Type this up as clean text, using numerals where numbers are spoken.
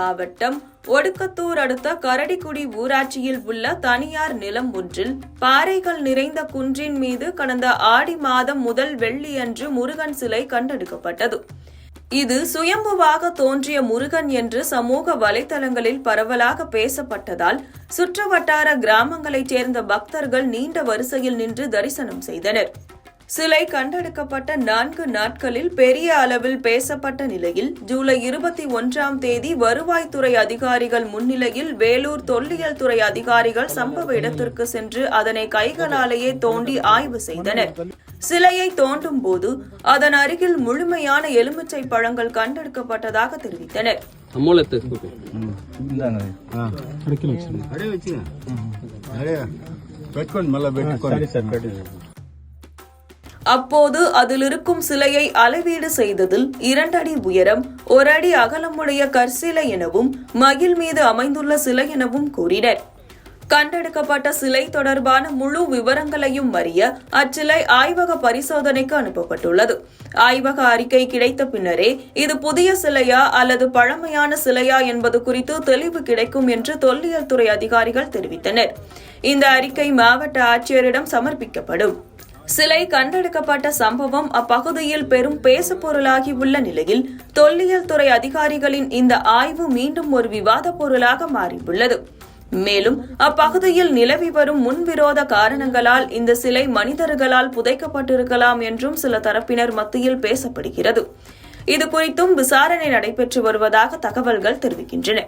மாவட்டம் ஒடுக்கத்தூர் அடுத்த கரடிக்குடி ஊராட்சியில் உள்ள தனியார் நிலம் ஒன்றில் பாறைகள் நிறைந்த குன்றின் மீது கடந்த ஆடி மாதம் முதல் வெள்ளியன்று முருகன் சிலை கண்டெடுக்கப்பட்டது. இது சுயம்புவாக தோன்றிய முருகன் என்று சமூக வலைதளங்களில் பரவலாக பேசப்பட்டதால் சுற்றுவட்டார கிராமங்களைச் சேர்ந்த பக்தர்கள் நீண்ட வரிசையில் நின்று தரிசனம் செய்தனர். சிலை கண்டெடுக்கப்பட்ட 4 நாட்களில் பெரிய அளவில் பேசப்பட்ட நிலையில் ஜூலை 21ஆம் தேதி வருவாய்த்துறை அதிகாரிகள் முன்னிலையில் வேலூர் தொல்லியல் துறை அதிகாரிகள் சம்பவ இடத்திற்கு சென்று அதனை கைகளாலேயே தோண்டி ஆய்வு செய்தனர். சிலையை தோண்டும் போது அதன் அருகில் முழுமையான எலுமிச்சை பழங்கள் கண்டெடுக்கப்பட்டதாக தெரிவித்தனர். அப்போது அதில் இருக்கும் சிலையை அளவீடு செய்ததில் 2 அடி உயரம் 1 அடி அகலமுடைய கற்சிலை எனவும் மகிழ் மீது அமைந்துள்ள சிலை எனவும் கூறினர். கண்டெடுக்கப்பட்ட சிலை தொடர்பான முழு விவரங்களையும் அறிய அச்சிலை ஆய்வக பரிசோதனைக்கு அனுப்பப்பட்டுள்ளது. ஆய்வக அறிக்கை கிடைத்த பின்னரே இது புதிய சிலையா அல்லது பழமையான சிலையா என்பது குறித்து தெளிவு கிடைக்கும் என்று தொல்லியல் துறை அதிகாரிகள் தெரிவித்தனர். இந்த அறிக்கை மாவட்ட ஆட்சியரிடம் சமர்ப்பிக்கப்படும். சிலை கண்டெடுக்கப்பட்ட சம்பவம் அப்பகுதியில் பெரும் பேசுபொருளாகி உள்ள நிலையில் தொல்லியல் துறை அதிகாரிகளின் இந்த ஆய்வு மீண்டும் ஒரு விவாத பொருளாக மாறியுள்ளது. மேலும் அப்பகுதியில் நிலவி வரும் முன்விரோத காரணங்களால் இந்த சிலை மனிதர்களால் புதைக்கப்பட்டிருக்கலாம் என்றும் சில தரப்பினர் மத்தியில் பேசப்படுகிறது. இதுகுறித்தும் விசாரணை நடைபெற்று வருவதாக தகவல்கள் தெரிவிக்கின்றன.